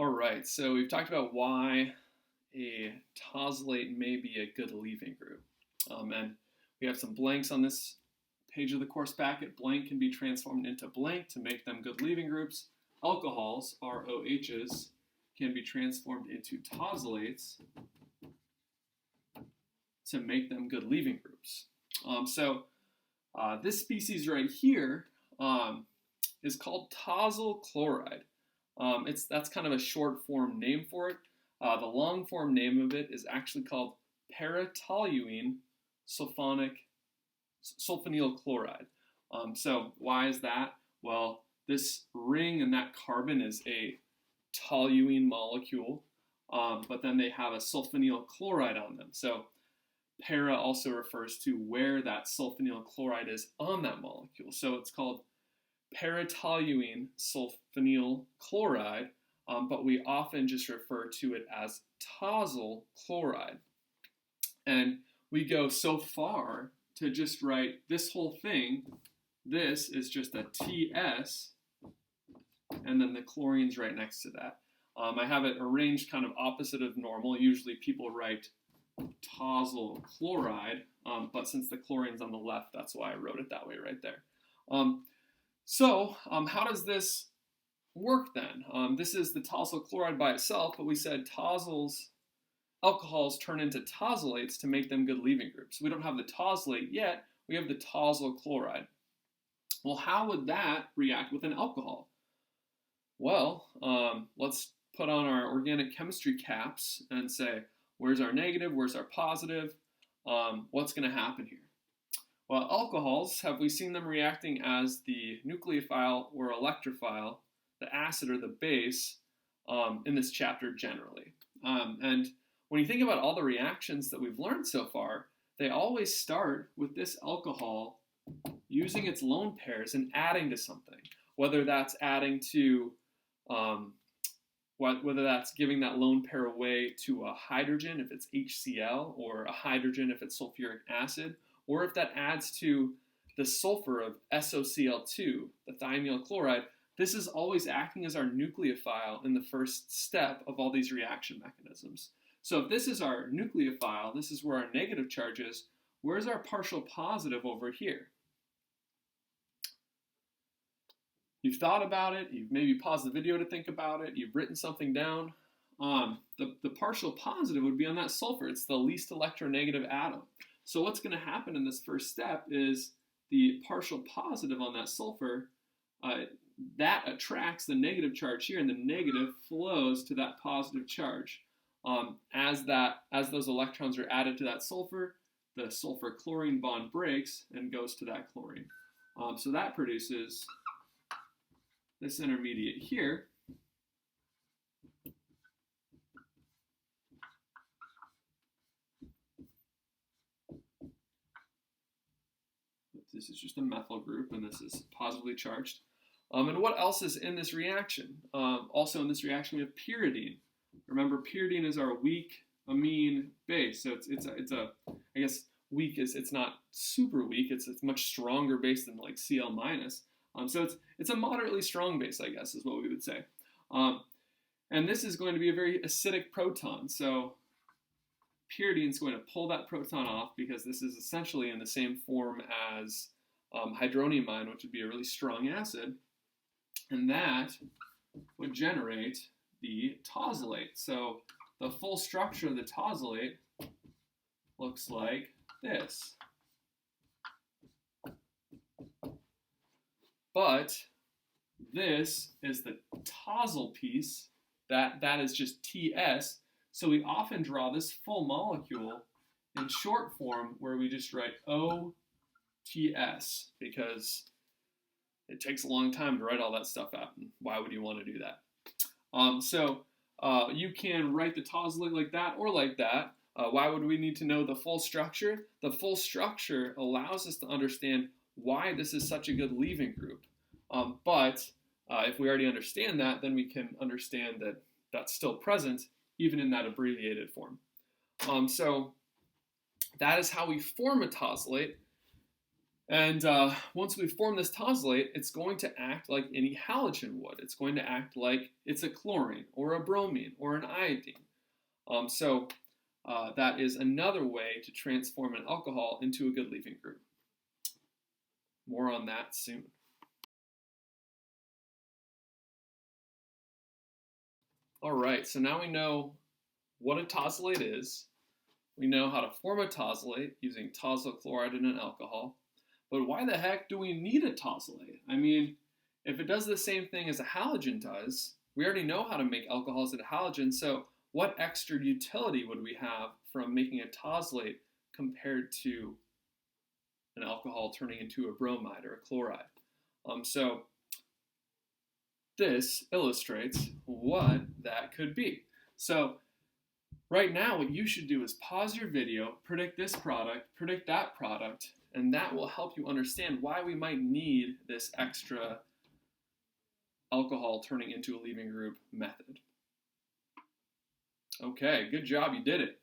All right, so we've talked about why a tosylate may be a good leaving group. And we have some blanks on this page of the course packet. Blank can be transformed into blank to make them good leaving groups. Alcohols, ROHs, can be transformed into tosylates to make them good leaving groups. This species right here is called tosyl chloride. That's kind of a short form name for it. The long form name of it is actually called paratoluene sulfonyl chloride. So why is that? Well, this ring and that carbon is a toluene molecule, but then they have a sulfonyl chloride on them. So para also refers to where that sulfonyl chloride is on that molecule. So it's called paratoluene sulfonyl chloride, but we often just refer to it as tosyl chloride. And we go so far to just write this whole thing. This is just a TS, and then the chlorine's right next to that. I have it arranged kind of opposite of normal. Usually people write tosyl chloride, but since the chlorine's on the left, that's why I wrote it that way right there. How does this work then? This is the tosyl chloride by itself, but we said alcohols turn into tosylates to make them good leaving groups. We don't have the tosylate yet, we have the tosyl chloride. Well, how would that react with an alcohol? Well, let's put on our organic chemistry caps and say, where's our negative, where's our positive, what's going to happen here? Well, alcohols, have we seen them reacting as the nucleophile or electrophile, the acid or the base, in this chapter generally? And when you think about all the reactions that we've learned so far, they always start with this alcohol using its lone pairs and adding to something, whether that's adding to, whether that's giving that lone pair away to a hydrogen if it's HCl, or a hydrogen if it's sulfuric acid, or if that adds to the sulfur of SOCl2, the thiamyl chloride. This is always acting as our nucleophile in the first step of all these reaction mechanisms. So if this is our nucleophile, this is where our negative charge is, where's our partial positive over here? You've thought about it, you've maybe paused the video to think about it, you've written something down. The partial positive would be on that sulfur. It's the least electronegative atom. So what's going to happen in this first step is the partial positive on that sulfur, that attracts the negative charge here, and the negative flows to that positive charge. As those electrons are added to that sulfur, the sulfur-chlorine bond breaks and goes to that chlorine. So that produces this intermediate here. This is just a methyl group, and this is positively charged. And what else is in this reaction? Also in this reaction, we have pyridine. Remember, pyridine is our weak amine base. So it's a I guess weak is, it's not super weak. It's much stronger base than like Cl minus. So it's a moderately strong base, I guess, is what we would say. And this is going to be a very acidic proton. So pyridine is going to pull that proton off because this is essentially in the same form as hydronium ion, which would be a really strong acid. And that would generate the tosylate. So the full structure of the tosylate looks like this. But this is the tosyl piece, that is just TS. So we often draw this full molecule in short form where we just write OTS because it takes a long time to write all that stuff out. And why would you want to do that? You can write the tosylate like that or like that. Why would we need to know the full structure? The full structure allows us to understand why this is such a good leaving group. But if we already understand that, then we can understand that that's still present even in that abbreviated form. So that is how we form a tosylate. And once we form this tosylate, it's going to act like any halogen would. It's going to act like it's a chlorine or a bromine or an iodine. So that is another way to transform an alcohol into a good leaving group. More on that soon. All right, so now we know what a tosylate is. We know how to form a tosylate using tosyl chloride in an alcohol. But why the heck do we need a tosylate? I mean, if it does the same thing as a halogen does, we already know how to make alcohols into halogens, so what extra utility would we have from making a tosylate compared to an alcohol turning into a bromide or a chloride? So this illustrates what that could be. So right now, what you should do is pause your video, predict this product, predict that product, and that will help you understand why we might need this extra alcohol turning into a leaving group method. Okay, good job, you did it.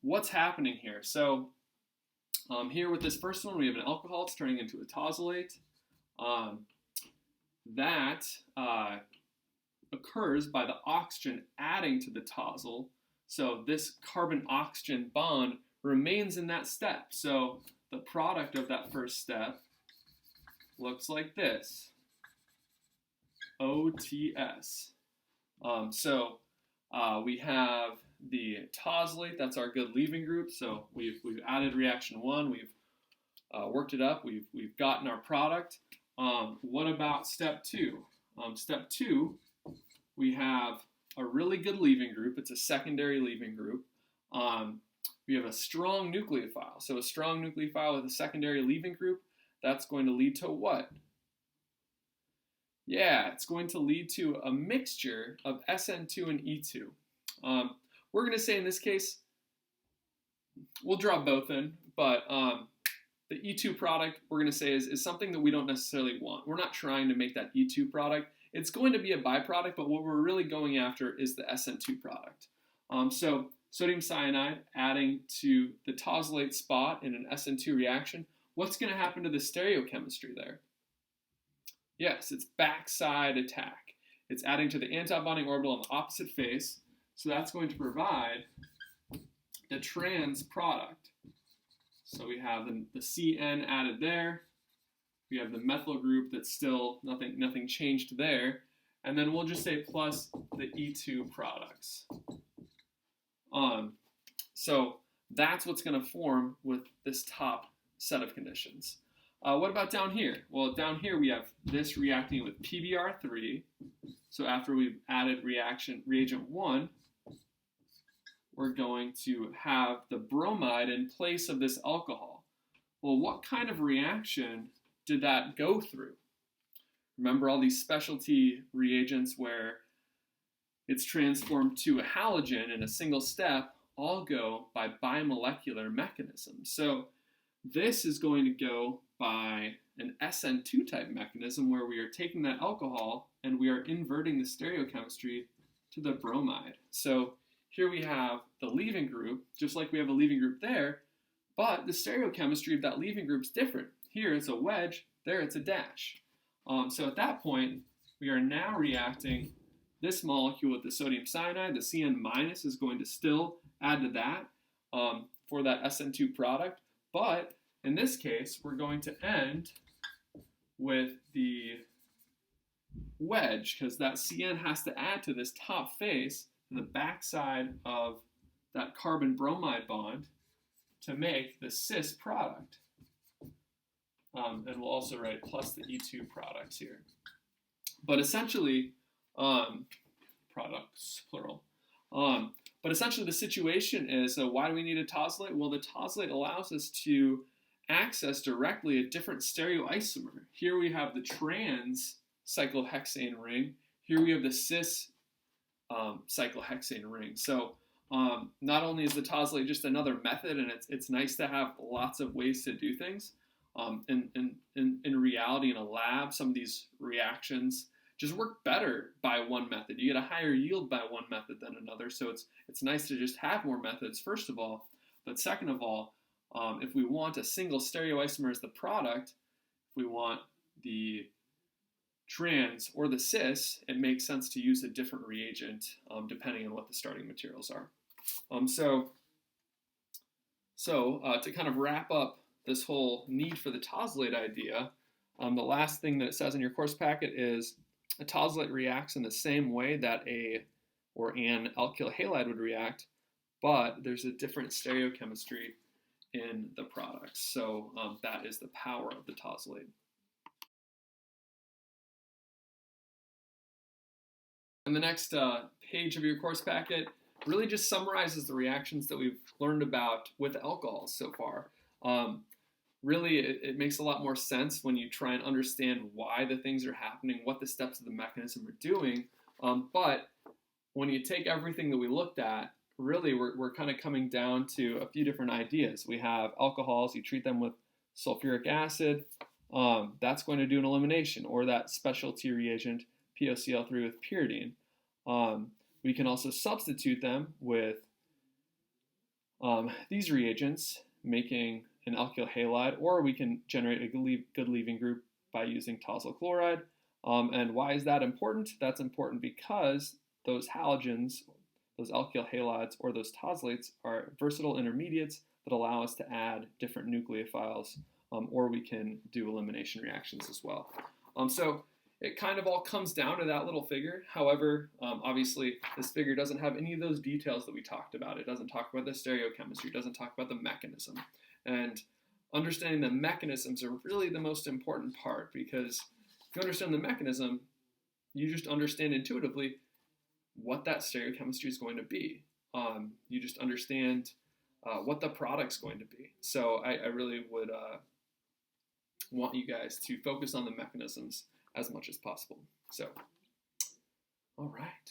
What's happening here? So here with this first one, we have an alcohol, it's turning into a tosylate. That occurs by the oxygen adding to the tosyl. So this carbon-oxygen bond remains in that step. So the product of that first step looks like this, OTS. We have the tosylate, that's our good leaving group. So we've added reaction 1, we've worked it up, we've gotten our product. What about step 2? Step 2, we have a really good leaving group. It's a secondary leaving group. We have a strong nucleophile. So a strong nucleophile with a secondary leaving group, that's going to lead to what? Yeah, it's going to lead to a mixture of SN2 and E2. We're going to say in this case, we'll draw both in, but the E2 product we're going to say is something that we don't necessarily want. We're not trying to make that E2 product. It's going to be a byproduct, but what we're really going after is the SN2 product. So sodium cyanide adding to the tosylate spot in an SN2 reaction, what's going to happen to the stereochemistry there? Yes, it's backside attack. It's adding to the antibonding orbital on the opposite face, so that's going to provide the trans product. So we have the CN added there. We have the methyl group that's still nothing changed there. And then we'll just say plus the E2 products. So that's what's going to form with this top set of conditions. What about down here? Well, down here we have this reacting with PBr3. So after we've added reagent 1, we're going to have the bromide in place of this alcohol. Well, what kind of reaction did that go through? Remember all these specialty reagents where it's transformed to a halogen in a single step all go by bimolecular mechanisms. So this is going to go by an SN2 type mechanism where we are taking that alcohol and we are inverting the stereochemistry to the bromide. So here we have the leaving group, just like we have a leaving group there, but the stereochemistry of that leaving group is different. Here it's a wedge, there it's a dash. So at that point, we are now reacting this molecule with the sodium cyanide. The CN minus is going to still add to that for that SN2 product, but in this case, we're going to end with the wedge because that CN has to add to this top face, to the backside of that carbon bromide bond to make the cis product. And we'll also write plus the E2 products here. But essentially, products, plural. But essentially the situation is, why do we need a tosylate? Well, the tosylate allows us to access directly a different stereoisomer. Here we have the trans cyclohexane ring. Here we have the cis cyclohexane ring. So not only is the tosylate just another method, and it's nice to have lots of ways to do things. In reality, in a lab, some of these reactions just work better by one method. You get a higher yield by one method than another. So it's nice to just have more methods, first of all. But second of all, If we want a single stereoisomer as the product, if we want the trans or the cis, it makes sense to use a different reagent depending on what the starting materials are. To kind of wrap up this whole need for the tosylate idea, the last thing that it says in your course packet is a tosylate reacts in the same way that an alkyl halide would react, but there's a different stereochemistry in the products. So that is the power of the tosylate. And the next page of your course packet really just summarizes the reactions that we've learned about with alcohols so far. Really, it makes a lot more sense when you try and understand why the things are happening, what the steps of the mechanism are doing. But when you take everything that we looked at, really we're kind of coming down to a few different ideas. We have alcohols, you treat them with sulfuric acid, that's going to do an elimination, or that specialty reagent, POCl3 with pyridine. We can also substitute them with these reagents, making an alkyl halide, or we can generate a good leaving group by using tosyl chloride. And why is that important? That's important because those halogens, those alkyl halides, or those tosylates are versatile intermediates that allow us to add different nucleophiles, or we can do elimination reactions as well. So it kind of all comes down to that little figure. However, obviously, this figure doesn't have any of those details that we talked about. It doesn't talk about the stereochemistry. It doesn't talk about the mechanism. And understanding the mechanisms are really the most important part, because if you understand the mechanism, you just understand intuitively what that stereochemistry is going to be. You just understand what the product's going to be. So I really would want you guys to focus on the mechanisms as much as possible. So, all right.